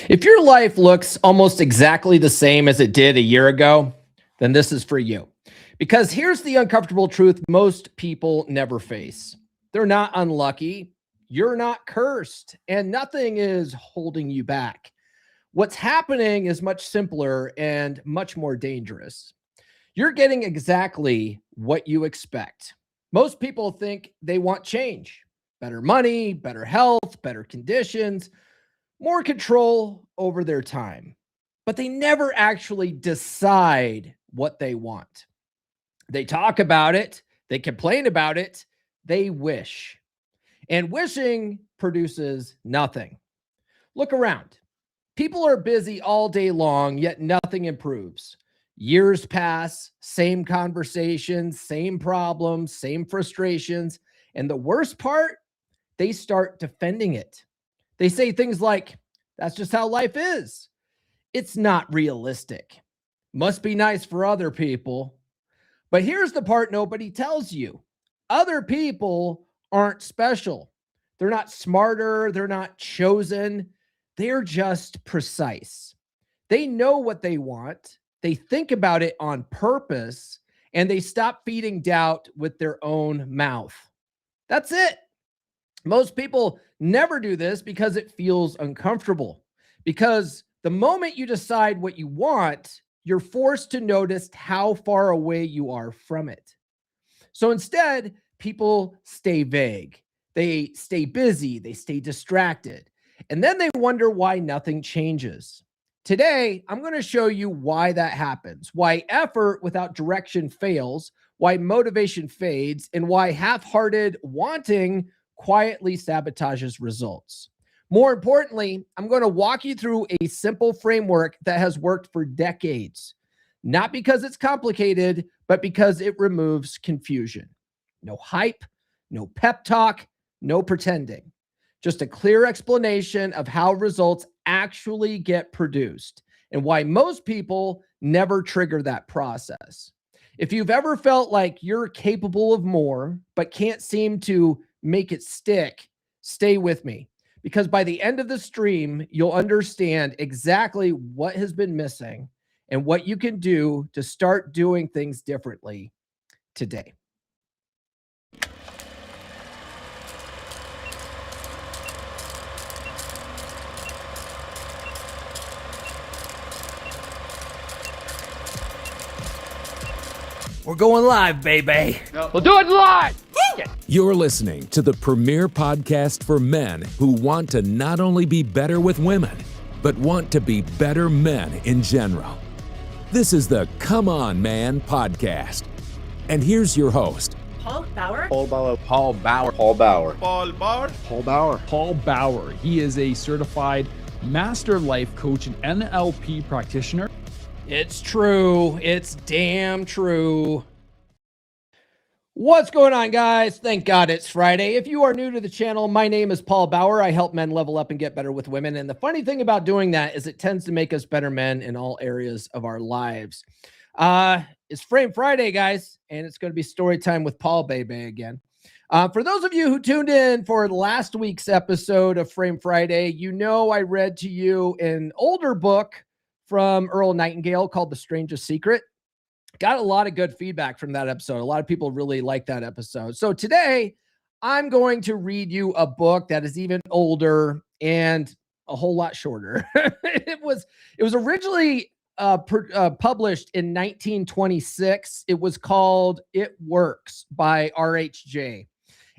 If your life looks almost exactly the same as it did a year ago, then this is for you. Because here's the uncomfortable truth most people never face. They're not unlucky. You're not cursed, and nothing is holding you back. What's happening is much simpler and much more dangerous. You're getting exactly what you expect. Most people think they want change, better money, better health, better conditions, more control over their time, but they never actually decide what they want. They talk about it, they complain about it, they wish. And wishing produces nothing. Look around. People are busy all day long, yet nothing improves. Years pass, same conversations, same problems, same frustrations. And the worst part, they start defending it. They say things like, that's just how life is. It's not realistic. Must be nice for other people. But here's the part nobody tells you. Other people aren't special. They're not smarter. They're not chosen. They're just precise. They know what they want. They think about it on purpose, and they stop feeding doubt with their own mouth. That's it. Most people never do this because it feels uncomfortable. Because the moment you decide what you want, you're forced to notice how far away you are from it. So instead, people stay vague. They stay busy. They stay distracted. And then they wonder why nothing changes. Today, I'm going to show you why that happens, why effort without direction fails, why motivation fades, and why half-hearted wanting quietly sabotages results. More importantly, I'm going to walk you through a simple framework that has worked for decades, not because it's complicated, but because it removes confusion. No hype, no pep talk, no pretending. Just a clear explanation of how results actually get produced and why most people never trigger that process. If you've ever felt like you're capable of more, but can't seem to make it stick, stay with me. Because by the end of the stream, you'll understand exactly what has been missing and what you can do to start doing things differently today. We're going live, baby. We'll do it live. You're listening to the premier podcast for men who want to not only be better with women, but want to be better men in general. This is the Come On Man podcast. And here's your host, Paul Bauer. Paul Bauer. Paul Bauer. Paul Bauer. Paul Bauer. Paul Bauer. Paul Bauer. He is a certified master life coach and NLP practitioner. It's true. It's damn true. What's going on, guys? Thank God it's Friday. If you are new to the channel, my name is Paul Bauer. I help men level up and get better with women. And the funny thing about doing that is it tends to make us better men in all areas of our lives. It's Frame Friday, guys, and it's going to be story time with Paul Bebe again. For those of you who tuned in for last week's episode of Frame Friday, you know I read to you an older book from Earl Nightingale called The Strangest Secret. Got a lot of good feedback from that episode. A lot of people really like that episode. So today I'm going to read you a book that is even older and a whole lot shorter. It was originally published in 1926. It was called It Works by R.H.J.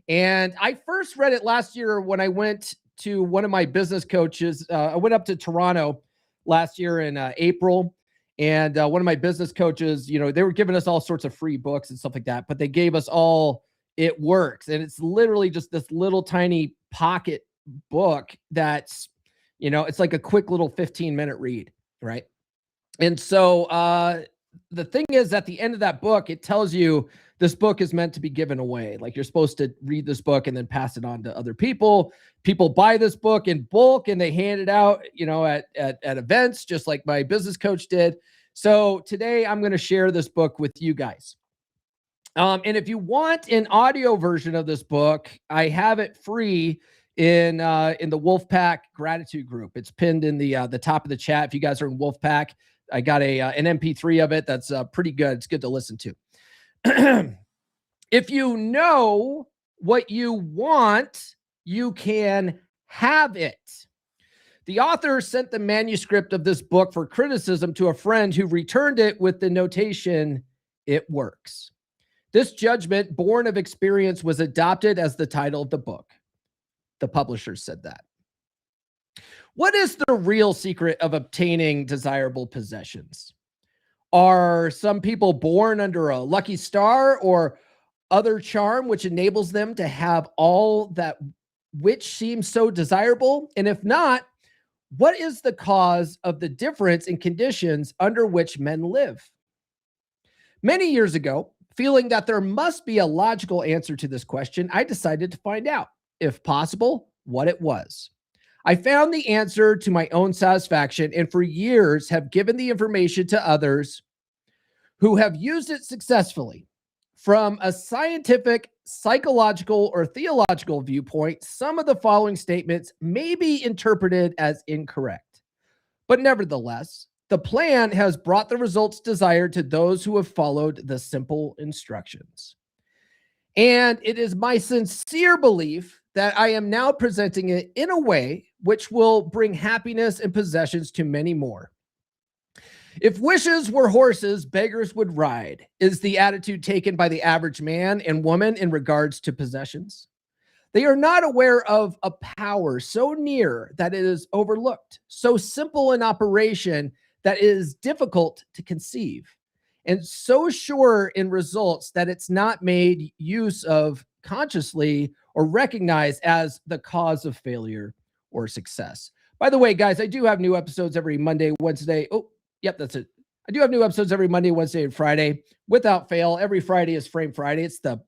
And I first read it last year when I went to one of my business coaches. I went up to Toronto last year in April. And one of my business coaches, you know, they were giving us all sorts of free books and stuff like that, but they gave us all It Works. And it's literally just this little tiny pocket book that's, you know, it's like a quick little 15-minute read, right? And so the thing is, at the end of that book, it tells you this book is meant to be given away. Like, you're supposed to read this book and then pass it on to other people. People buy this book in bulk and they hand it out, you know, at events, just like my business coach did. So today I'm going to share this book with you guys. And if you want an audio version of this book, I have it free in the Wolfpack gratitude group. It's pinned in the top of the chat. If you guys are in Wolfpack, I got an MP3 of it that's pretty good. It's good to listen to. If you know what you want, you can have it. The author sent the manuscript of this book for criticism to a friend who returned it with the notation, "It works." This judgment, born of experience, was adopted as the title of the book. The publisher said that. What is the real secret of obtaining desirable possessions? Are some people born under a lucky star or other charm which enables them to have all that which seems so desirable? And if not, what is the cause of the difference in conditions under which men live? Many years ago, feeling that there must be a logical answer to this question, I decided to find out, if possible, what it was. I found the answer to my own satisfaction, and for years have given the information to others who have used it successfully. From a scientific, psychological, or theological viewpoint, some of the following statements may be interpreted as incorrect. But nevertheless, the plan has brought the results desired to those who have followed the simple instructions. And it is my sincere belief that I am now presenting it in a way which will bring happiness and possessions to many more. If wishes were horses, beggars would ride, is the attitude taken by the average man and woman in regards to possessions. They are not aware of a power so near that it is overlooked, so simple in operation that it is difficult to conceive, and so sure in results that it's not made use of consciously or recognized as the cause of failure or success. By the way, guys, I do have new episodes every Monday, Wednesday. Oh, yep, that's it. I do have new episodes every Monday, Wednesday, and Friday. Without fail, every Friday is Frame Friday. It's the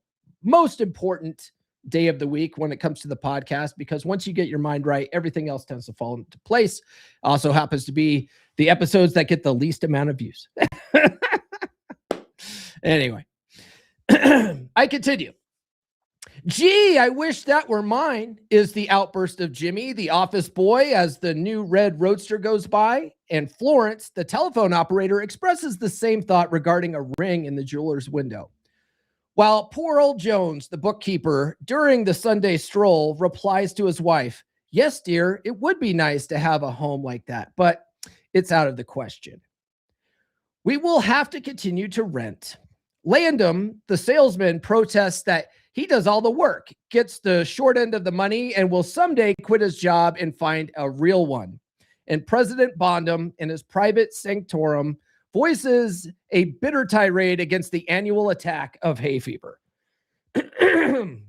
most important day of the week when it comes to the podcast, because once you get your mind right, everything else tends to fall into place. Also happens to be the episodes that get the least amount of views. Anyway, I continue. "Gee, I wish that were mine," is the outburst of Jimmy, the office boy, as the new red roadster goes by. And Florence, the telephone operator, expresses the same thought regarding a ring in the jeweler's window. While poor old Jones, the bookkeeper, during the Sunday stroll, replies to his wife, "Yes, dear, it would be nice to have a home like that, but it's out of the question. We will have to continue to rent." Landum, the salesman, protests that he does all the work, gets the short end of the money, and will someday quit his job and find a real one. And President Bondum, in his private sanctorum, voices a bitter tirade against the annual attack of hay fever. At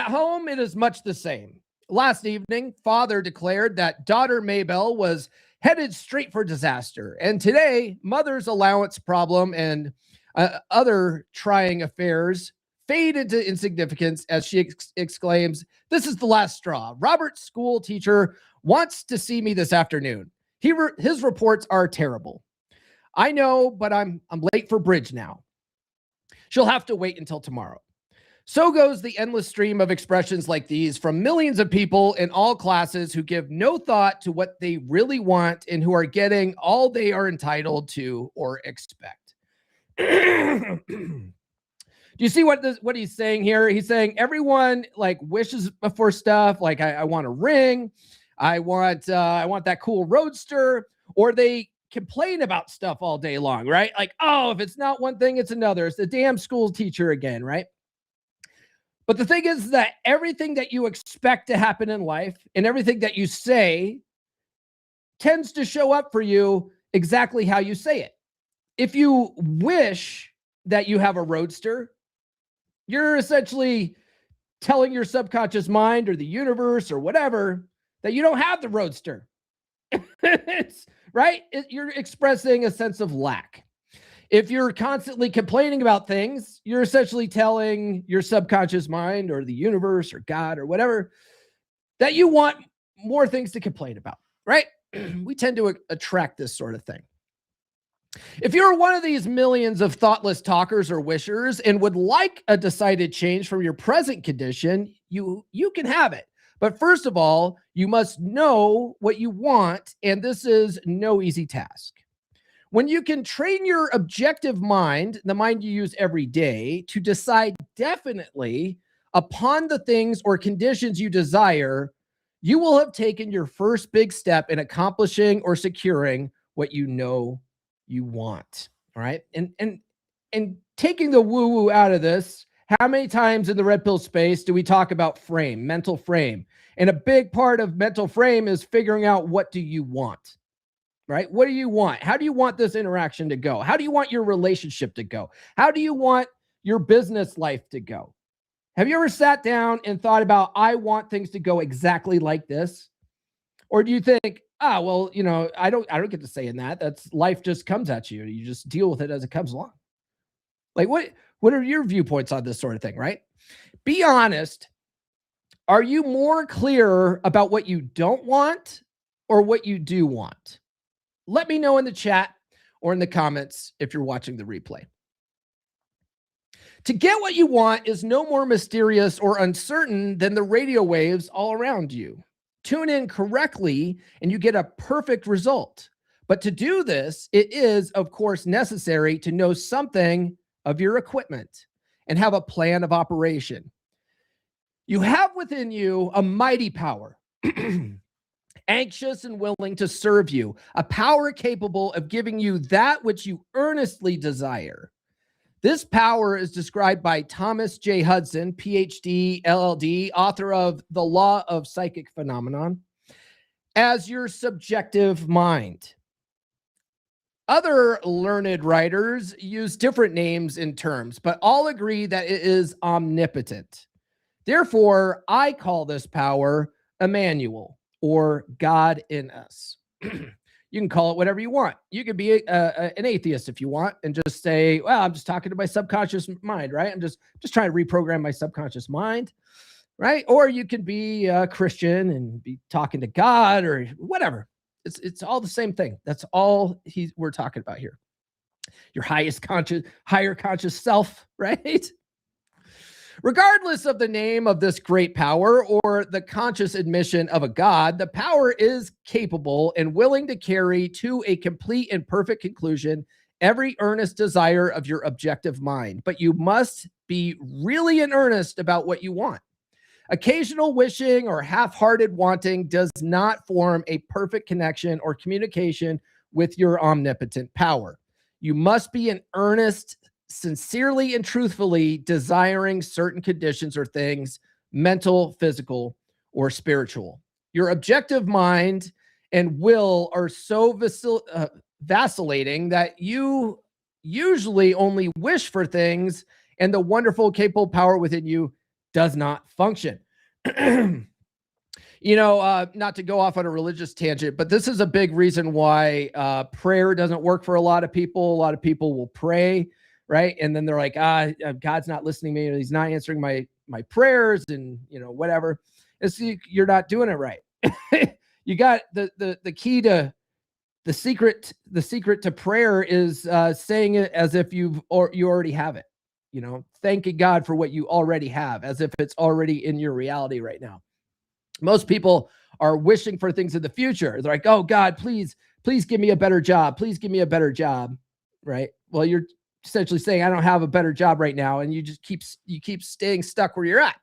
home, it is much the same. Last evening, father declared that daughter Maybelle was headed straight for disaster. And today, mother's allowance problem and other trying affairs fade into insignificance as she exclaims, "This is the last straw. Robert's school teacher wants to see me this afternoon. His reports are terrible. I know, but I'm late for bridge now. She'll have to wait until tomorrow." So goes the endless stream of expressions like these from millions of people in all classes who give no thought to what they really want and who are getting all they are entitled to or expect. Do you see what he's saying here? He's saying everyone like wishes for stuff. Like I want a ring. I want that cool roadster, or they complain about stuff all day long, right? Like, oh, if it's not one thing, it's another. It's the damn school teacher again, right? But the thing is that everything that you expect to happen in life and everything that you say tends to show up for you exactly how you say it. If you wish that you have a roadster, you're essentially telling your subconscious mind or the universe or whatever that you don't have the roadster. Right? You're expressing a sense of lack. If you're constantly complaining about things, you're essentially telling your subconscious mind or the universe or God or whatever that you want more things to complain about, right? We tend to attract this sort of thing. If you're one of these millions of thoughtless talkers or wishers and would like a decided change from your present condition, you can have it. But first of all, you must know what you want, and this is no easy task. When you can train your objective mind, the mind you use every day, to decide definitely upon the things or conditions you desire, you will have taken your first big step in accomplishing or securing what you know you want. All right. And taking the woo-woo out of this, how many times in the red pill space do we talk about frame, mental frame? And a big part of mental frame is figuring out, what do you want? Right? What do you want? How do you want this interaction to go? How do you want your relationship to go? How do you want your business life to go? Have you ever sat down and thought about, I want things to go exactly like this? Or do you think, well, I don't get to say in that. That's life just comes at you. You just deal with it as it comes along. Like, what are your viewpoints on this sort of thing, right? Be honest. Are you more clear about what you don't want or what you do want? Let me know in the chat or in the comments if you're watching the replay. To get what you want is no more mysterious or uncertain than the radio waves all around you. Tune in correctly and you get a perfect result. But to do this, it is, of course, necessary to know something of your equipment and have a plan of operation. You have within you a mighty power, anxious and willing to serve you, a power capable of giving you that which you earnestly desire. This power is described by Thomas J. Hudson, PhD, LLD, author of The Law of Psychic Phenomenon, as your subjective mind. Other learned writers use different names and terms, but all agree that it is omnipotent. Therefore, I call this power Emmanuel, or God in us. You can call it whatever you want. You could be an atheist if you want and just say, well, I'm just talking to my subconscious mind, right? I'm just trying to reprogram my subconscious mind, right? Or you could be a Christian and be talking to God or whatever. It's all the same thing. That's all we're talking about here. Your higher conscious self, right? Regardless of the name of this great power or the conscious admission of a God, the power is capable and willing to carry to a complete and perfect conclusion every earnest desire of your objective mind. But you must be really in earnest about what you want. Occasional wishing or half-hearted wanting does not form a perfect connection or communication with your omnipotent power. You must be in earnest, sincerely and truthfully desiring certain conditions or things, mental, physical, or spiritual. Your objective mind and will are so vacillating that you usually only wish for things and the wonderful, capable power within you does not function. Not to go off on a religious tangent, but this is a big reason why prayer doesn't work for a lot of people. A lot of people will pray, right? And then they're like, God's not listening to me, or he's not answering my prayers, and whatever. And so you're not doing it right. You got the key to the secret to prayer is saying it as if you already have it. Thanking God for what you already have, as if it's already in your reality right now. Most people are wishing for things in the future. They're like, oh God, please give me a better job. Please give me a better job. Right? Well, you're essentially saying, I don't have a better job right now. And you just keep staying stuck where you're at.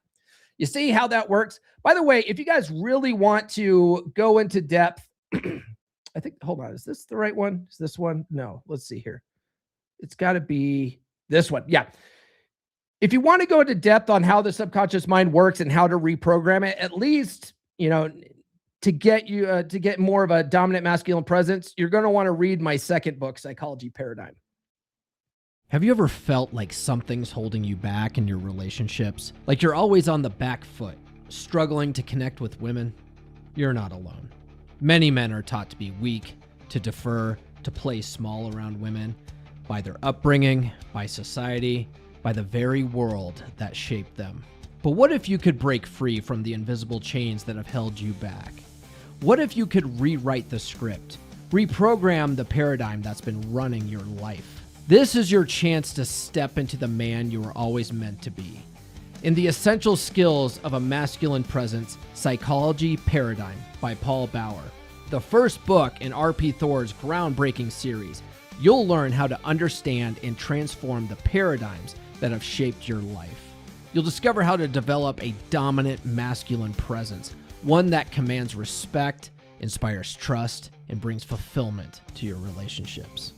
You see how that works? By the way, if you guys really want to go into depth, I think, hold on, is this the right one? Is this one? No, let's see here. It's got to be this one. Yeah. If you want to go into depth on how the subconscious mind works and how to reprogram it, at least, to get you to get more of a dominant masculine presence, you're going to want to read my second book, Psychology Paradigm. Have you ever felt like something's holding you back in your relationships? Like you're always on the back foot, struggling to connect with women? You're not alone. Many men are taught to be weak, to defer, to play small around women by their upbringing, by society, by the very world that shaped them. But what if you could break free from the invisible chains that have held you back? What if you could rewrite the script, reprogram the paradigm that's been running your life? This is your chance to step into the man you were always meant to be. in The Essential Skills of a Masculine Presence Psychology Paradigm by Paul Bauer, the first book in R.P. Thor's groundbreaking series. You'll learn how to understand and transform the paradigms that have shaped your life. You'll discover how to develop a dominant masculine presence, one that commands respect, inspires trust, and brings fulfillment to your relationships.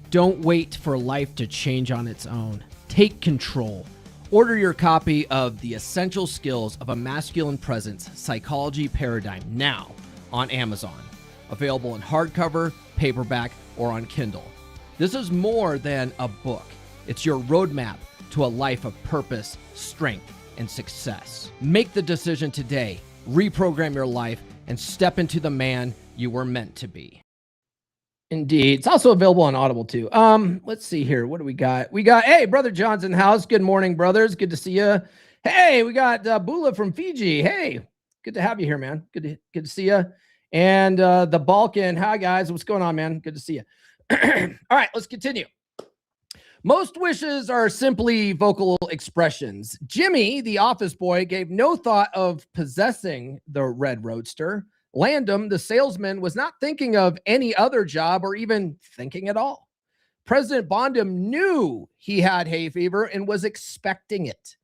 Don't wait for life to change on its own. Take control. Order your copy of The Essential Skills of a Masculine Presence Psychology Paradigm now on Amazon. Available in hardcover, paperback, or on Kindle. This is more than a book. It's your roadmap to a life of purpose, strength, and success. Make the decision today. Reprogram your life and step into the man you were meant to be. Indeed. It's also available on Audible too. Let's see here. What do we got? Hey, Brother John's in the house. Good morning, brothers. Good to see you. Hey, we got Bula from Fiji. Hey, good to have you here, man. Good to see you. And the Balkan. Hi, guys. What's going on, man? Good to see you. All right, let's continue. Most wishes are simply vocal expressions. Jimmy, the office boy, gave no thought of possessing the red roadster. Landon, the salesman, was not thinking of any other job or even thinking at all. President Bondum knew he had hay fever and was expecting it.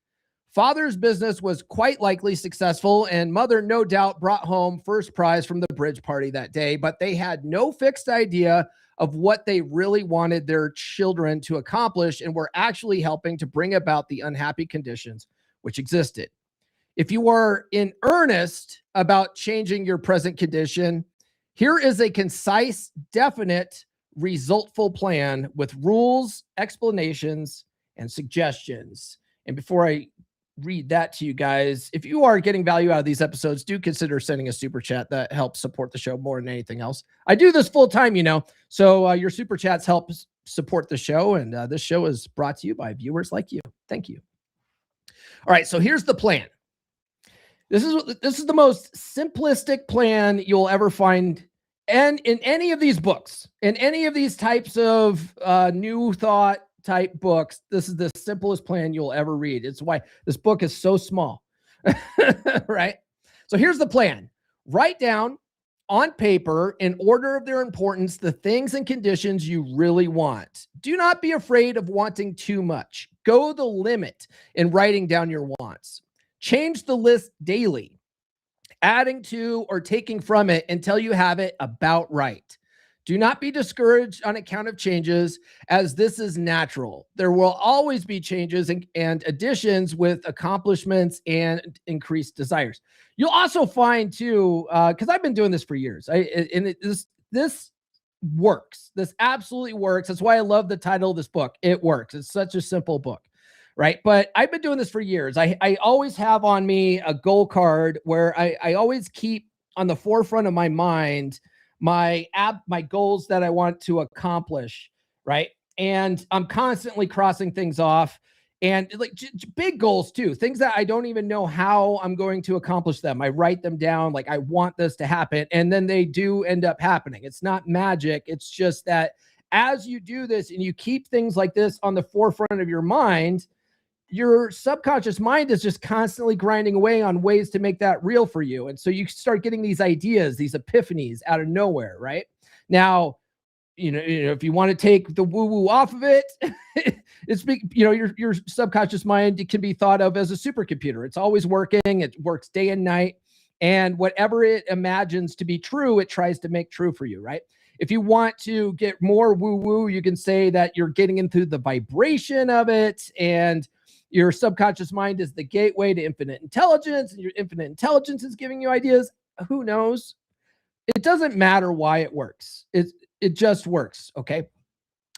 Father's business was quite likely successful, and Mother no doubt brought home first prize from the bridge party that day, but they had no fixed idea of what they really wanted their children to accomplish and were actually helping to bring about the unhappy conditions which existed. If you are in earnest about changing your present condition, here is a concise, definite, resultful plan with rules, explanations, and suggestions. And before I read that to you guys, if you are getting value out of these episodes, do consider sending a super chat. That helps support the show more than anything else. I do this full time, so your super chats help support the show. And this show is brought to you by viewers like you. Thank you. All right. So here's the plan. This is the most simplistic plan you'll ever find, and in any of these books, in any of these types of new thought type books, this is the simplest plan you'll ever read. It's why this book is so small, right? So here's the plan. Write down on paper, in order of their importance, the things and conditions you really want. Do not be afraid of wanting too much. Go the limit in writing down your wants. Change the list daily, adding to or taking from it until you have it about right. Do not be discouraged on account of changes, as this is natural. There will always be changes and additions with accomplishments and increased desires. You'll also find too, because I've been doing this for years, this works. This absolutely works. That's why I love the title of this book. It works. It's such a simple book. Right. But I've been doing this for years. I always have on me a goal card where I always keep on the forefront of my mind my goals that I want to accomplish. Right. And I'm constantly crossing things off, and like big goals too, things that I don't even know how I'm going to accomplish them. I write them down like I want this to happen, and then they do end up happening. It's not magic. It's just that as you do this and you keep things like this on the forefront of your mind, your subconscious mind is just constantly grinding away on ways to make that real for you. And so you start getting these ideas, these epiphanies out of nowhere, right? Now, if you want to take the woo-woo off of it, your subconscious mind, it can be thought of as a supercomputer. It's always working. It works day and night. And whatever it imagines to be true, it tries to make true for you, right? If you want to get more woo-woo, you can say that you're getting into the vibration of it, and your subconscious mind is the gateway to infinite intelligence, and your infinite intelligence is giving you ideas. Who knows? It doesn't matter why it works. It just works, okay?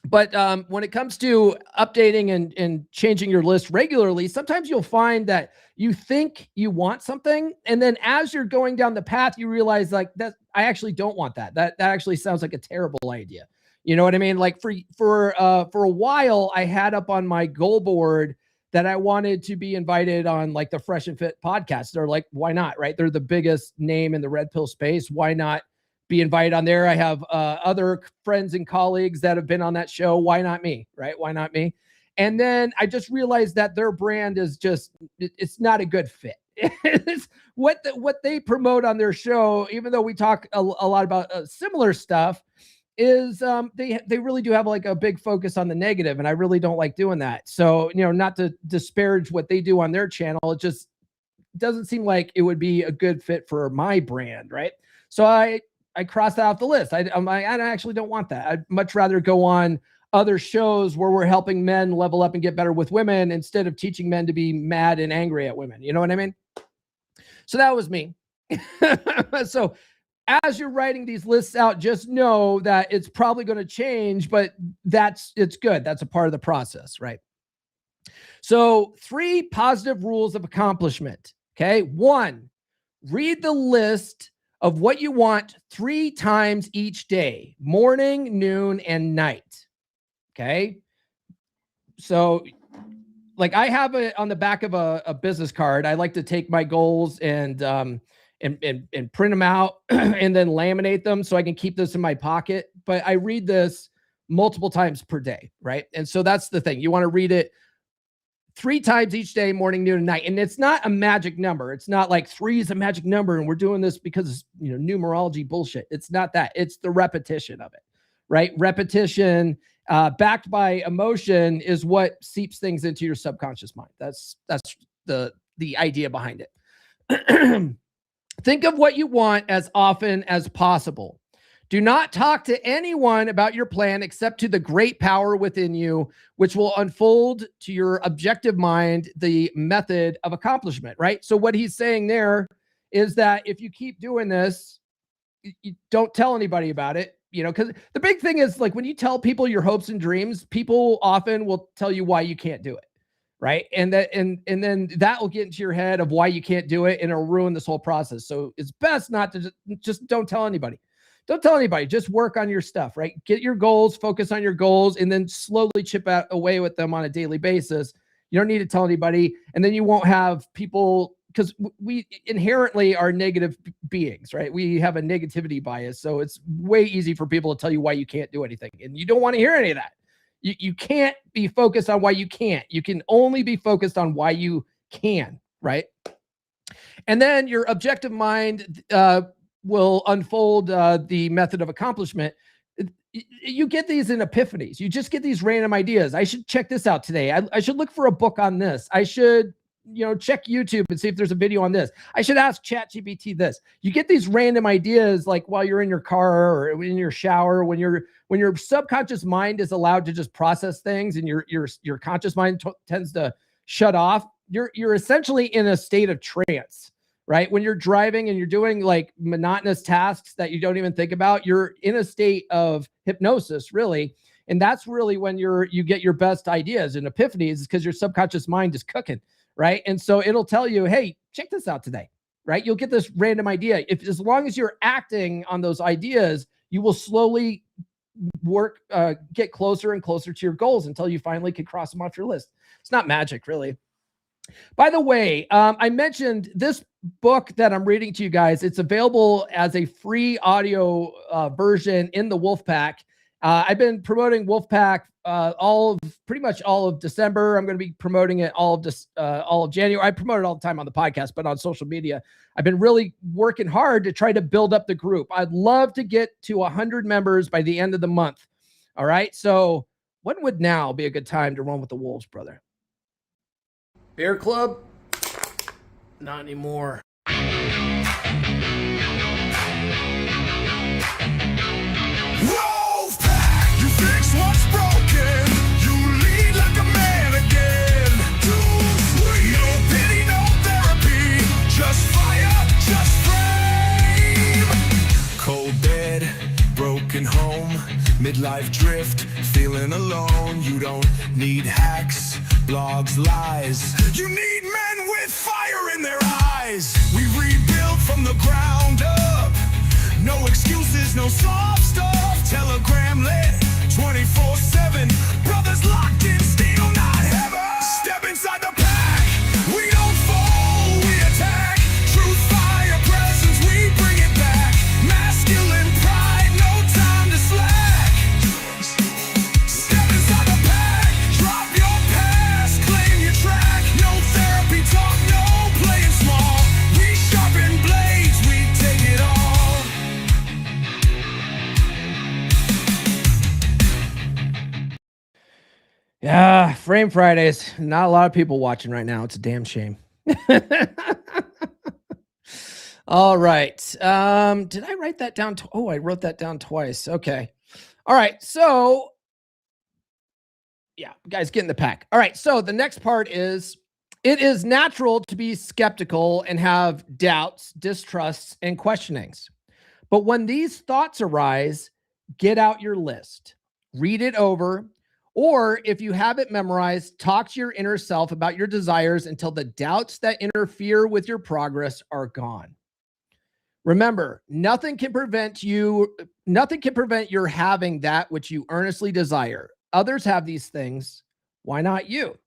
But when it comes to updating and changing your list regularly, sometimes you'll find that you think you want something, and then as you're going down the path, you realize like that I actually don't want that. That actually sounds like a terrible idea. You know what I mean? Like for a while, I had up on my goal board that I wanted to be invited on like the Fresh and Fit podcast. They're like, why not? Right? They're the biggest name in the red pill space. Why not be invited on there? I have other friends and colleagues that have been on that show. Why not me? Right? Why not me? And then I just realized that their brand is just, it's not a good fit. It's what they promote on their show, even though we talk a lot about similar stuff, is they really do have like a big focus on the negative, and I really don't like doing that. So, not to disparage what they do on their channel, it just doesn't seem like it would be a good fit for my brand, right? So I crossed that off the list. I actually don't want that. I'd much rather go on other shows where we're helping men level up and get better with women instead of teaching men to be mad and angry at women. You know what I mean? So that was me. So as you're writing these lists out, just know that it's probably going to change, but it's good. That's a part of the process, right? So 3 positive rules of accomplishment. Okay. 1, read the list of what you want 3 times each day, morning, noon, and night. Okay. So like I have it on the back of a business card. I like to take my goals and print them out and then laminate them so I can keep this in my pocket. But I read this multiple times per day, right? And so that's the thing. You want to read it 3 times each day, morning, noon, and night. And it's not a magic number. It's not like 3 is a magic number and we're doing this because, numerology bullshit. It's not that. It's the repetition of it, right? Repetition backed by emotion is what seeps things into your subconscious mind. That's the idea behind it. Think of what you want as often as possible. Do not talk to anyone about your plan except to the great power within you, which will unfold to your objective mind the method of accomplishment, right? So what he's saying there is that if you keep doing this, you don't tell anybody about it, because the big thing is like when you tell people your hopes and dreams, people often will tell you why you can't do it. Right. And then that will get into your head of why you can't do it, and it'll ruin this whole process. So it's best not to just don't tell anybody. Don't tell anybody. Just work on your stuff, right? Get your goals, focus on your goals, and then slowly chip away with them on a daily basis. You don't need to tell anybody. And then you won't have people, because we inherently are negative beings, right? We have a negativity bias. So it's way easy for people to tell you why you can't do anything. And you don't want to hear any of that. You can't be focused on why you can't. You can only be focused on why you can, right? And then your objective mind will unfold the method of accomplishment. You get these in epiphanies. You just get these random ideas. I should check this out today. I should look for a book on this. I should check YouTube and see if there's a video on this. I should ask ChatGPT this. You get these random ideas like while you're in your car or in your shower, when your subconscious mind is allowed to just process things and your conscious mind tends to shut off. You're essentially in a state of trance, right? When you're driving and you're doing like monotonous tasks that you don't even think about, you're in a state of hypnosis, really. And that's really when you get your best ideas and epiphanies, because your subconscious mind is cooking. Right. And so it'll tell you, hey, check this out today. Right. You'll get this random idea. As long as you're acting on those ideas, you will slowly get closer and closer to your goals until you finally can cross them off your list. It's not magic, really. By the way, I mentioned this book that I'm reading to you guys. It's available as a free audio version in the Wolfpack. I've been promoting Wolfpack pretty much all of December. I'm going to be promoting it all of January. I promote it all the time on the podcast, but on social media, I've been really working hard to try to build up the group. I'd love to get to 100 members by the end of the month. All right. So when would now be a good time to run with the Wolves, brother? Bear Club? Not anymore. Fix what's broken. You lead like a man again. Too sweet. No pity, no therapy. Just fire, just flame. Cold bed, broken home, midlife drift, feeling alone. You don't need hacks, blogs, lies. You need men with fire in their eyes. We rebuild from the ground up. No excuses, no soft stuff. Telegram lit 24/7. Brothers locked in steel, not heaven. Step inside the pack. We don't fall, we attack. Truth, fire, presence, we bring it back. Masculine pride, no time to slack. Step inside the pack. Drop your Frame Fridays. Not a lot of people watching right now. It's a damn shame. All right. Did I write that down? Oh, I wrote that down twice. Okay. All right. So yeah, guys, get in the pack. All right. So the next part is, it is natural to be skeptical and have doubts, distrusts, and questionings. But when these thoughts arise, get out your list, read it over, or if you have it memorized, talk to your inner self about your desires until the doubts that interfere with your progress are gone. Remember, nothing can prevent your having that which you earnestly desire. Others have these things. Why not you?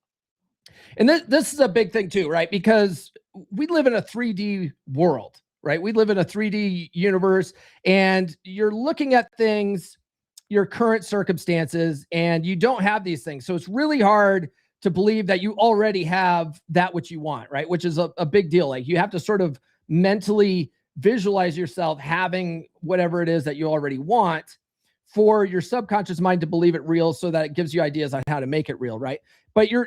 And this is a big thing too, right? Because we live in a 3D world, right? We live in a 3D universe, and you're looking at things, your current circumstances, and you don't have these things. So it's really hard to believe that you already have that which you want, right? Which is a big deal. Like, you have to sort of mentally visualize yourself having whatever it is that you already want for your subconscious mind to believe it real, so that it gives you ideas on how to make it real, right? But you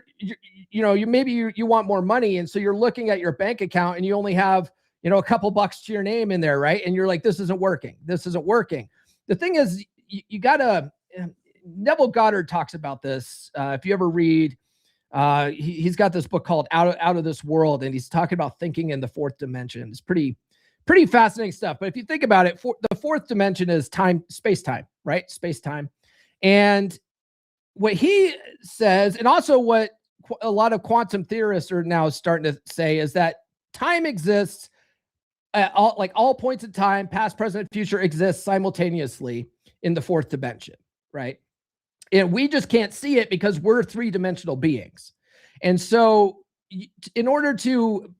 want more money, and so you're looking at your bank account and you only have, a couple bucks to your name in there, right? And you're like, this isn't working. This isn't working. The thing is, you gotta, Neville Goddard talks about this. If you ever read, he's got this book called Out of This World, and he's talking about thinking in the fourth dimension. It's pretty fascinating stuff. But if you think about it, the fourth dimension is time, space-time, right? Space-time. And what he says, and also what a lot of quantum theorists are now starting to say, is that time exists at all points in time, past, present, future, exists simultaneously in the fourth dimension, right? And we just can't see it because we're three-dimensional beings. And so in order to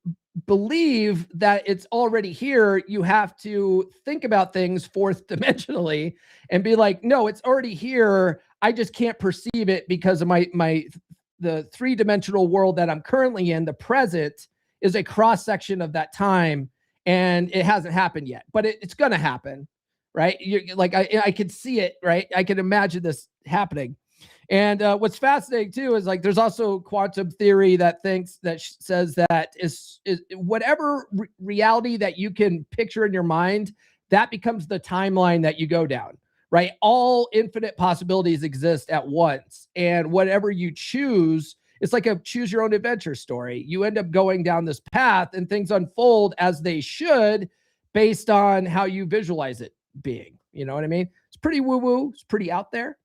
believe that it's already here, you have to think about things fourth dimensionally and be like, no, it's already here. I just can't perceive it because of the three-dimensional world that I'm currently in. The present is a cross section of that time, and it hasn't happened yet, but it's going to happen, right? I could see it, right? I can imagine this happening. And what's fascinating too is, like, there's also quantum theory that says that is whatever reality that you can picture in your mind, that becomes the timeline that you go down, right? All infinite possibilities exist at once, and whatever you choose, it's like a choose your own adventure story. You end up going down this path, and things unfold as they should based on how you visualize it being. You know what I mean? It's pretty woo-woo. It's pretty out there.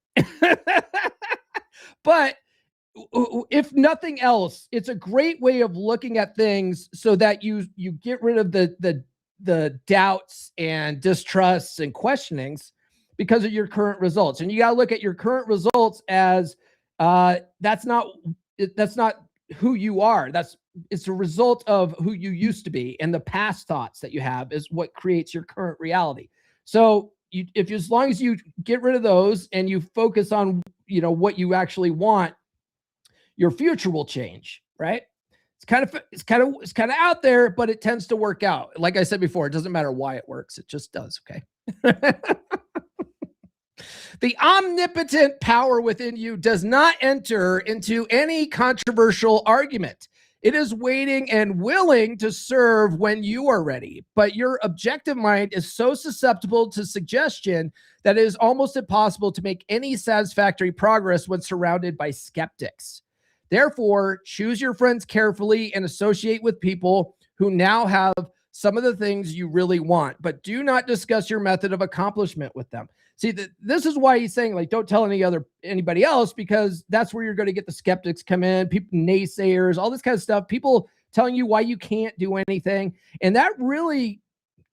But if nothing else, it's a great way of looking at things so that you get rid of the doubts and distrusts and questionings because of your current results. And you got to look at your current results as that's not who you are. It's a result of who you used to be, and the past thoughts that you have is what creates your current reality. So as long as you get rid of those and you focus on, what you actually want, your future will change, right? It's kind of out there, but it tends to work out. Like I said before, it doesn't matter why it works. It just does. Okay. The omnipotent power within you does not enter into any controversial argument. It is waiting and willing to serve when you are ready. But your objective mind is so susceptible to suggestion that it is almost impossible to make any satisfactory progress when surrounded by skeptics. Therefore, choose your friends carefully and associate with people who now have some of the things you really want, but do not discuss your method of accomplishment with them. See, this is why he's saying, like, don't tell anybody else, because that's where you're going to get the skeptics come in, people, naysayers, all this kind of stuff, people telling you why you can't do anything. And that really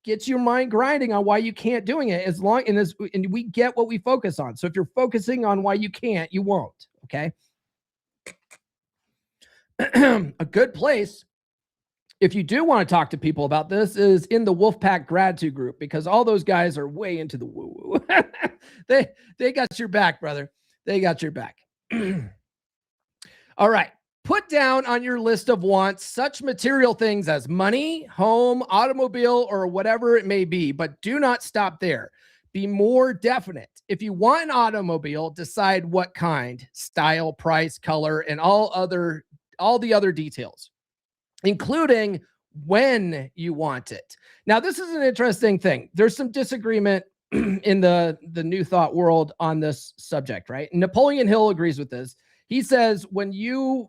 gets your mind grinding on why you can't doing it, and we get what we focus on. So if you're focusing on why you can't, you won't. Okay. A good place, if you do want to talk to people about this, is in the Wolfpack gratitude group, because all those guys are way into the woo-woo. They got your back, brother. They got your back. All right. Put down on your list of wants such material things as money, home, automobile, or whatever it may be, but do not stop there. be more definite. If you want an automobile, decide what kind, style, price, color, and all the other details, including when you want it. Now, this is an interesting thing. There's some disagreement in the New Thought world on this subject, right? Napoleon Hill agrees with this. He says when you're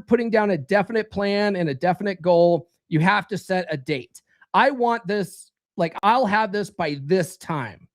putting down a definite plan and a definite goal, you have to set a date. I want this, like I'll have this by this time,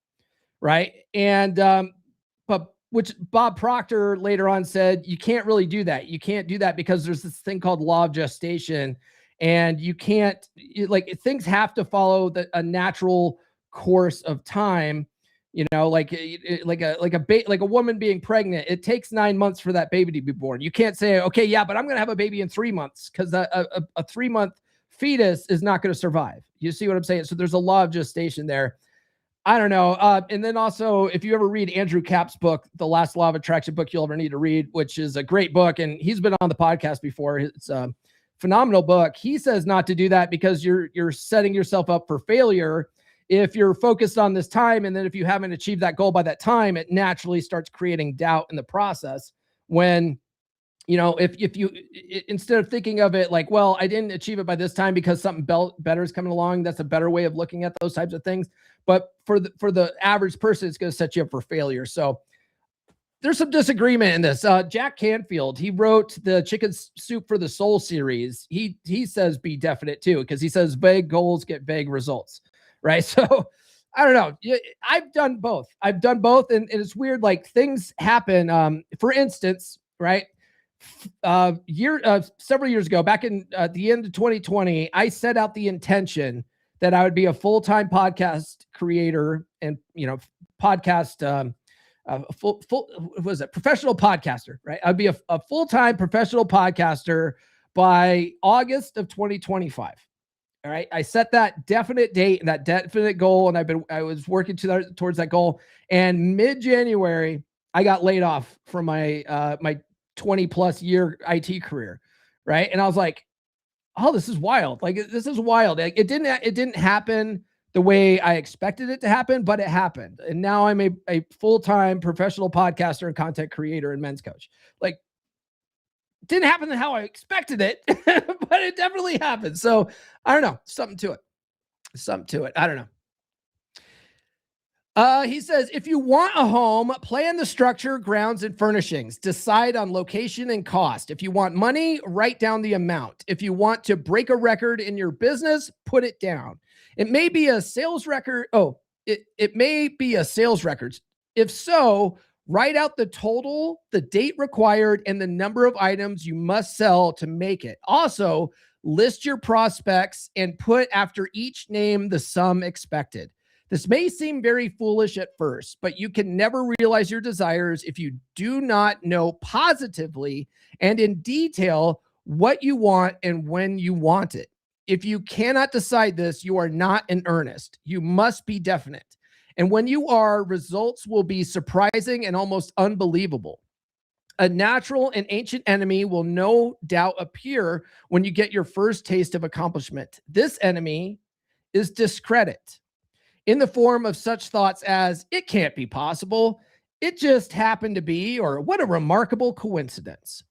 right? And but which Bob Proctor later on said you can't really do that. You can't do that because there's this thing called law of gestation, and you can't, like, things have to follow a natural course of time. You know, like a woman being pregnant, it takes 9 months for that baby to be born. You can't say, okay, yeah, but I'm going to have a baby in 3 months, because a 3-month fetus is not going to survive. You see what I'm saying? So there's a law of gestation there. I don't know. And then also, if you ever read Andrew Capp's book, The Last Law of Attraction, book you'll ever need to read, which is a great book, and he's been on the podcast before. It's a phenomenal book. He says not to do that because you're setting yourself up for failure. If you're focused on this time, and then if you haven't achieved that goal by that time, it naturally starts creating doubt in the process. When, you know, if you, instead of thinking of it like, well, I didn't achieve it by this time because something better is coming along, that's a better way of looking at those types of things. But for the average person, it's going to set you up for failure. So there's some disagreement in this. Jack Canfield, he wrote the Chicken Soup for the Soul series. He says be definite too, because he says vague goals get vague results. Right. So I don't know. I've done both. And it's weird. Like, things happen. For instance, right. Several years ago, back in the end of 2020, I set out the intention that I would be a full-time podcast creator and, you know, podcast, professional podcaster, right? I'd be a full-time professional podcaster by August of 2025. All right. I set that definite date and that definite goal, and I was working towards that goal. And mid-January, I got laid off from my 20+ year IT career. Right. And I was like, oh, this is wild. Like, this is wild. Like, it didn't happen the way I expected it to happen, but it happened. And now I'm a full-time professional podcaster and content creator and men's coach. Like, didn't happen how I expected it, but it definitely happened. So I don't know, something to it. I don't know. He says, if you want a home, plan the structure, grounds, and furnishings. Decide on location and cost. If you want money, write down the amount. If you want to break a record in your business, put it down. It may be a sales record. It may be a sales record. If so, write out the total, the date required, and the number of items you must sell to make it. Also, list your prospects and put after each name the sum expected. This may seem very foolish at first, but you can never realize your desires if you do not know positively and in detail what you want and when you want it. If you cannot decide this, you are not in earnest. You must be definite. And when you are, results will be surprising and almost unbelievable. A natural and ancient enemy will no doubt appear when you get your first taste of accomplishment. This enemy is discredit, in the form of such thoughts as, it can't be possible, it just happened to be, or what a remarkable coincidence.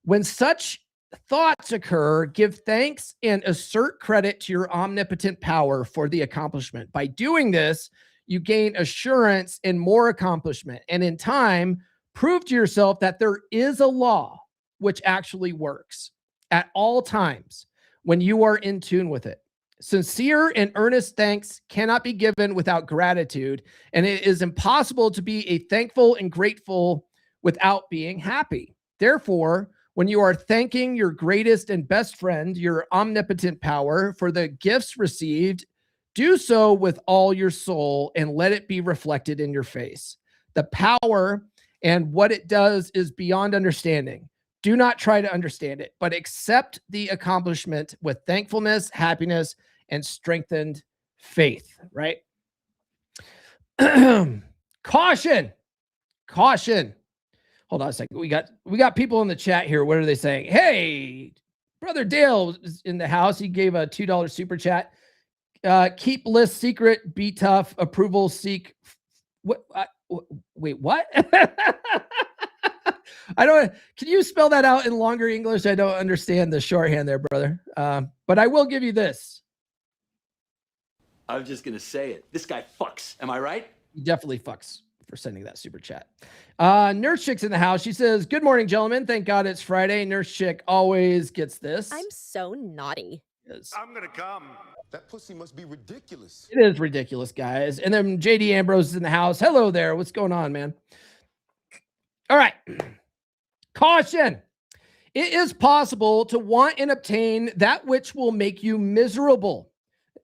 When such thoughts occur, give thanks and assert credit to your omnipotent power for the accomplishment. By doing this, you gain assurance and more accomplishment. And in time, prove to yourself that there is a law which actually works at all times when you are in tune with it. Sincere and earnest thanks cannot be given without gratitude, and it is impossible to be a thankful and grateful without being happy. Therefore, when you are thanking your greatest and best friend, your omnipotent power, for the gifts received, do so with all your soul and let it be reflected in your face. The power and what it does is beyond understanding. Do not try to understand it, but accept the accomplishment with thankfulness, happiness, and strengthened faith, right? Caution. Hold on a second. We got people in the chat here. What are they saying? Hey, Brother Dale is in the house. He gave a $2 super chat. Keep list secret, be tough, approval seek. What? Wait, what? I don't, can you spell that out in longer English? I don't understand the shorthand there, brother. But I will give you this. I was just going to say it. This guy fucks. Am I right? He definitely fucks for sending that super chat. Nurse Chick's in the house. She says, good morning, gentlemen. Thank God it's Friday. Nurse Chick always gets this. I'm so naughty. Yes. I'm gonna come. That pussy must be ridiculous. It is ridiculous, guys. And then JD Ambrose is in the house. Hello there. What's going on, man? All right. Caution. It is possible to want and obtain that which will make you miserable.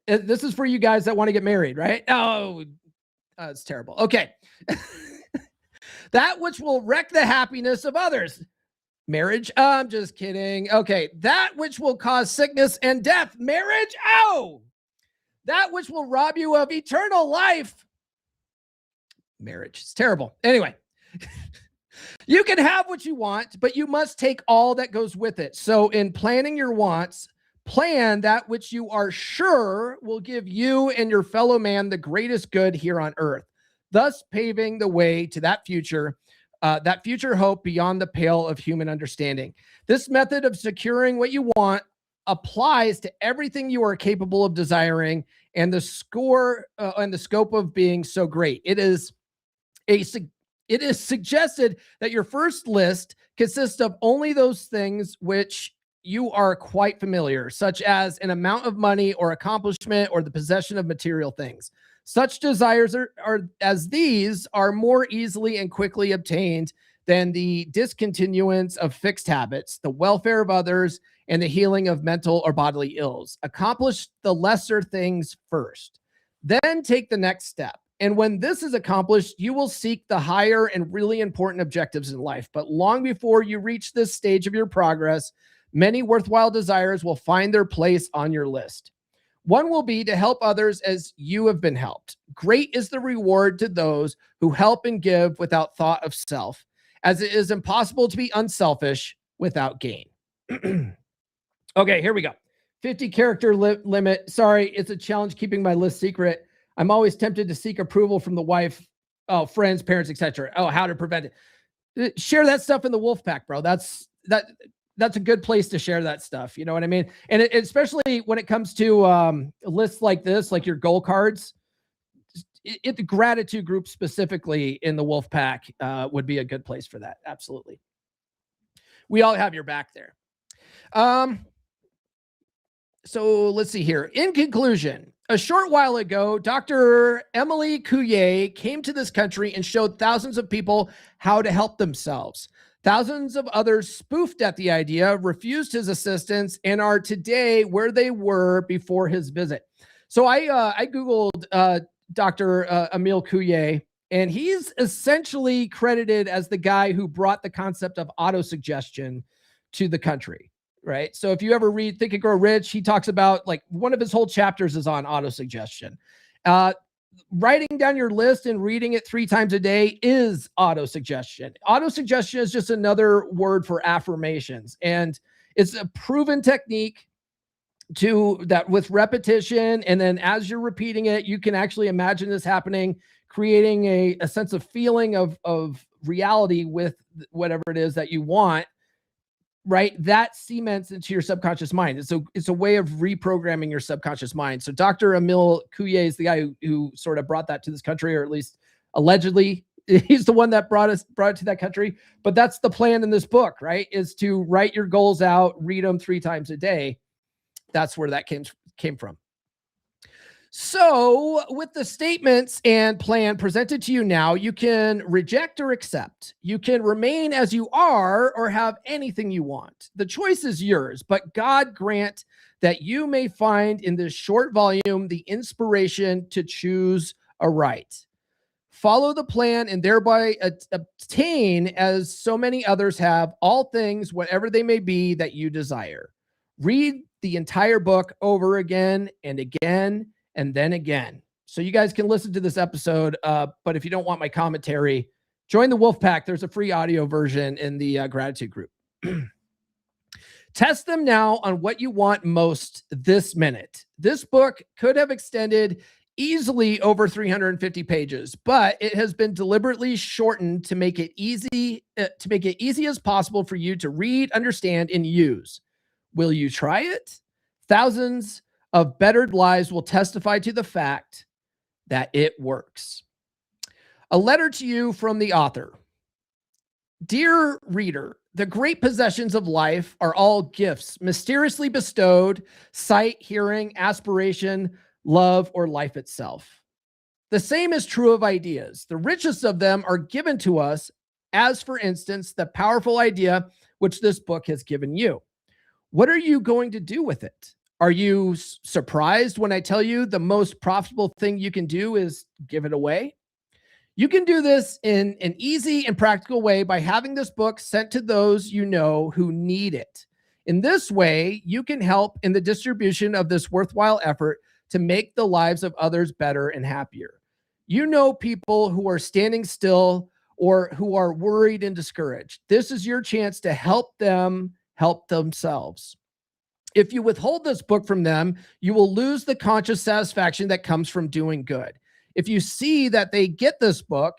This is for you guys that want to get married, right? Oh, it's terrible. Okay. That which will wreck the happiness of others. Marriage? I'm just kidding. Okay. That which will cause sickness and death. Marriage? Oh. That which will rob you of eternal life. Marriage. It's terrible. Anyway. You can have what you want, but you must take all that goes with it. So in planning your wants, plan that which you are sure will give you and your fellow man the greatest good here on earth, thus paving the way to that future hope beyond the pale of human understanding. This method of securing what you want applies to everything you are capable of desiring and the scope of being so great. It is suggested that your first list consists of only those things which you are quite familiar, such as an amount of money or accomplishment or the possession of material things. Such desires as these are more easily and quickly obtained than the discontinuance of fixed habits, the welfare of others, and the healing of mental or bodily ills. Accomplish the lesser things first, then take the next step. And when this is accomplished, you will seek the higher and really important objectives in life. But long before you reach this stage of your progress, many worthwhile desires will find their place on your list. One will be to help others as you have been helped. Great is the reward to those who help and give without thought of self, as it is impossible to be unselfish without gain. Okay, here we go. 50 character limit. Sorry, it's a challenge keeping my list secret. I'm always tempted to seek approval from the wife, friends, parents, etc. Oh, how to prevent it. Share that stuff in the wolf pack, bro. That's a good place to share that stuff. You know what I mean? And especially when it comes to lists like this, like your goal cards, the gratitude group specifically in the wolf pack would be a good place for that. Absolutely. We all have your back there. So let's see here. In conclusion, a short while ago, Dr. Emily Couillet came to this country and showed thousands of people how to help themselves. Thousands of others spoofed at the idea, refused his assistance, and are today where they were before his visit. So I Googled Dr. Emile Couillet, and he's essentially credited as the guy who brought the concept of autosuggestion to the country. Right. So if you ever read Think and Grow Rich, he talks about, like, one of his whole chapters is on autosuggestion. Writing down your list and reading it 3 times a day is autosuggestion. Autosuggestion is just another word for affirmations. And it's a proven technique that with repetition. And then as you're repeating it, you can actually imagine this happening, creating a sense of feeling of reality with whatever it is that you want. Right, that cements into your subconscious mind. It's a way of reprogramming your subconscious mind. So Dr. Emile Couillet is the guy who sort of brought that to this country, or at least allegedly, he's the one that brought it to that country. But that's the plan in this book, right? Is to write your goals out, read them 3 times a day. That's where that came from. So with the statements and plan presented to you now, you can reject or accept. You can remain as you are or have anything you want. The choice is yours, but God grant that you may find in this short volume the inspiration to choose aright. Follow the plan and thereby obtain, as so many others have, all things, whatever they may be, that you desire. Read the entire book over again and again and then again. So you guys can listen to this episode, but if you don't want my commentary, join the Wolf Pack. There's a free audio version in the gratitude group. Test them now on what you want most this minute. This book could have extended easily over 350 pages, but it has been deliberately shortened to make it easy as possible for you to read, understand, and use. Will you try it? Thousands of bettered lives will testify to the fact that it works. A letter to you from the author. Dear reader, the great possessions of life are all gifts mysteriously bestowed: sight, hearing, aspiration, love, or life itself. The same is true of ideas. The richest of them are given to us, as for instance, the powerful idea which this book has given you. What are you going to do with it? Are you surprised when I tell you the most profitable thing you can do is give it away? You can do this in an easy and practical way by having this book sent to those you know who need it. In this way, you can help in the distribution of this worthwhile effort to make the lives of others better and happier. You know people who are standing still or who are worried and discouraged. This is your chance to help them help themselves. If you withhold this book from them, you will lose the conscious satisfaction that comes from doing good. If you see that they get this book,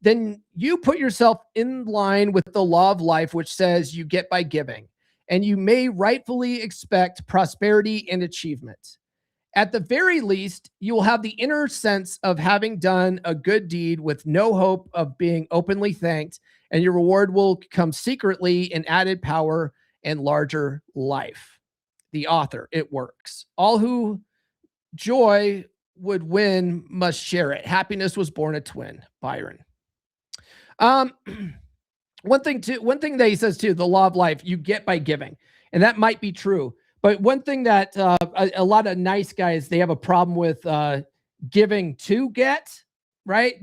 then you put yourself in line with the law of life, which says you get by giving, and you may rightfully expect prosperity and achievement. At the very least, you will have the inner sense of having done a good deed with no hope of being openly thanked, and your reward will come secretly in added power and larger life. The author, it works. All who joy would win must share it. Happiness was born a twin. Byron. One thing that he says too, the law of life, you get by giving, and that might be true. But one thing that a lot of nice guys, they have a problem with giving to get, right?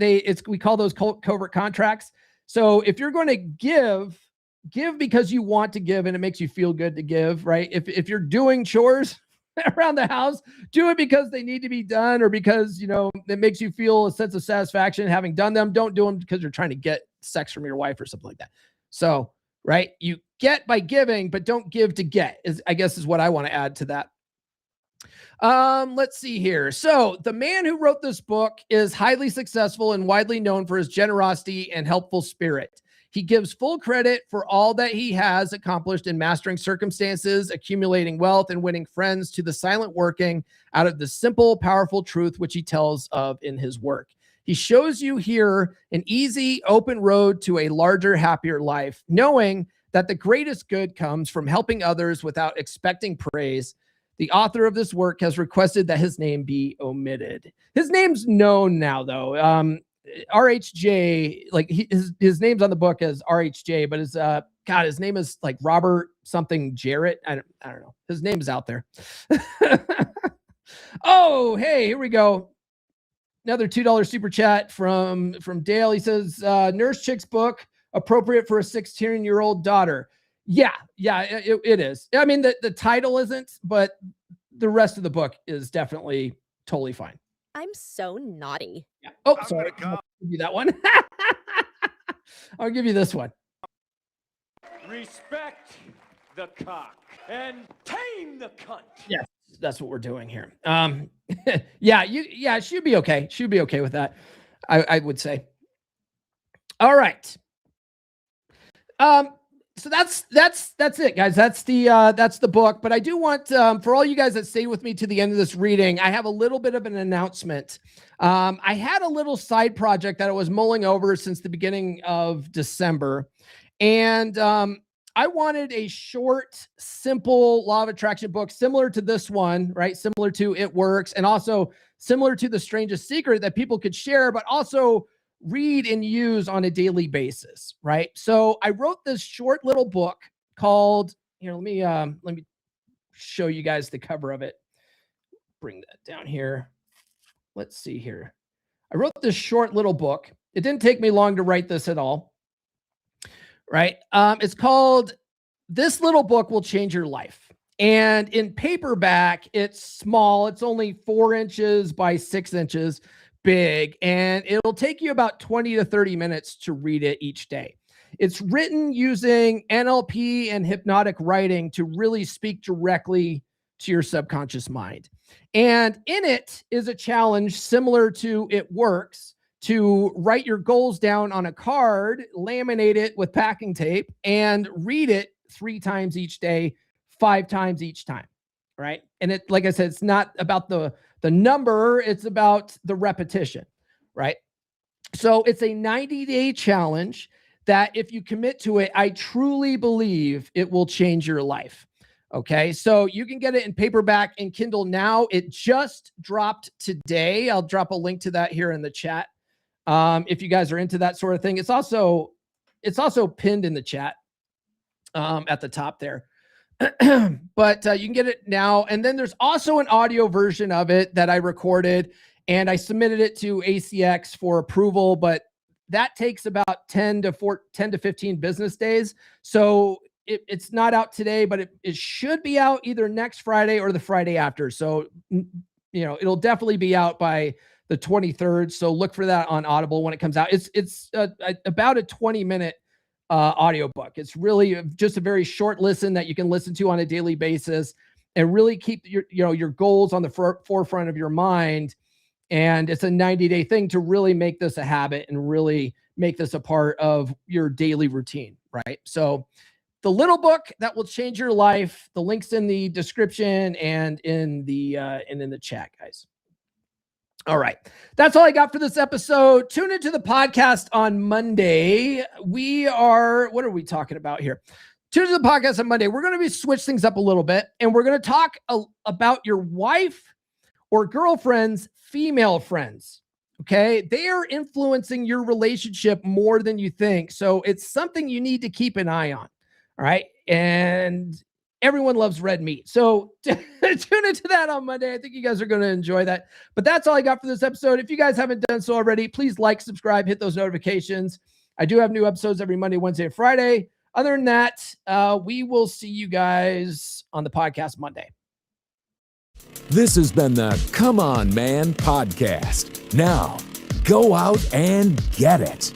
We call those covert contracts. So if you're going to give because you want to give and it makes you feel good to give, right? If you're doing chores around the house, do it because they need to be done or because, it makes you feel a sense of satisfaction having done them. Don't do them because you're trying to get sex from your wife or something like that. So, right, you get by giving, but don't give to get, I guess is what I want to add to that. Let's see here. So the man who wrote this book is highly successful and widely known for his generosity and helpful spirit. He gives full credit for all that he has accomplished in mastering circumstances, accumulating wealth, and winning friends to the silent working out of the simple, powerful truth which he tells of in his work. He shows you here an easy, open road to a larger, happier life, knowing that the greatest good comes from helping others without expecting praise. The author of this work has requested that his name be omitted. His name's known now, though. RHJ, like his name's on the book as RHJ, but his name is like Robert something Jarrett. I don't know. His name is out there. Oh, hey, here we go. Another $2 super chat from Dale. He says, Nurse Chick's book, appropriate for a 16-year-old daughter. Yeah, it is. I mean, the title isn't, but the rest of the book is definitely totally fine. I'm so naughty. Yeah. Oh, sorry. I'll give you that one. I'll give you this one. Respect the cock and tame the cunt. Yes, that's what we're doing here. Yeah, she'd be okay. She'd be okay with that, I would say. All right. So that's it, guys. That's the book. But I do want for all you guys that stay with me to the end of this reading, I have a little bit of an announcement. I had a little side project that I was mulling over since the beginning of December, and I wanted a short, simple law of attraction book similar to this one, right? Similar to It Works, and also similar to The Strangest Secret that people could share, but also read and use on a daily basis, right? So I wrote this short little book called, let me show you guys the cover of it. Bring that down here. Let's see here. I wrote this short little book. It didn't take me long to write this at all, right? It's called This Little Book Will Change Your Life. And in paperback, it's small. It's only 4 inches by 6 inches big, and it'll take you about 20 to 30 minutes to read it each day. It's written using NLP and hypnotic writing to really speak directly to your subconscious mind. And in it is a challenge similar to It Works, to write your goals down on a card, laminate it with packing tape, and read it 3 times each day, 5 times each time, right? And it, like I said, it's not about the number, it's about the repetition, right? So it's a 90-day challenge that if you commit to it, I truly believe it will change your life. Okay, so you can get it in paperback and Kindle now. It just dropped today. I'll drop a link to that here in the chat. If you guys are into that sort of thing. It's also pinned in the chat at the top there. But you can get it now. And then there's also an audio version of it that I recorded, and I submitted it to ACX for approval, but that takes about 10 to 15 business days. So it's not out today, but it should be out either next Friday or the Friday after. So, it'll definitely be out by the 23rd. So look for that on Audible when it comes out. It's about a 20-minute audiobook. It's really just a very short listen that you can listen to on a daily basis and really keep your goals on the forefront of your mind. And it's a 90-day thing to really make this a habit and really make this a part of your daily routine, right? So the little book that will change your life, the link's in the description and in the chat, guys. All right. That's all I got for this episode. Tune into the podcast on Monday. What are we talking about here? Tune into the podcast on Monday. We're going to switch things up a little bit, and we're going to talk about your wife or girlfriend's female friends. Okay. They are influencing your relationship more than you think. So it's something you need to keep an eye on. All right. And everyone loves red meat. So tune into that on Monday. I think you guys are going to enjoy that. But that's all I got for this episode. If you guys haven't done so already, please like, subscribe, hit those notifications. I do have new episodes every Monday, Wednesday, and Friday. Other than that, we will see you guys on the podcast Monday. This has been the Come On Man podcast. Now, go out and get it.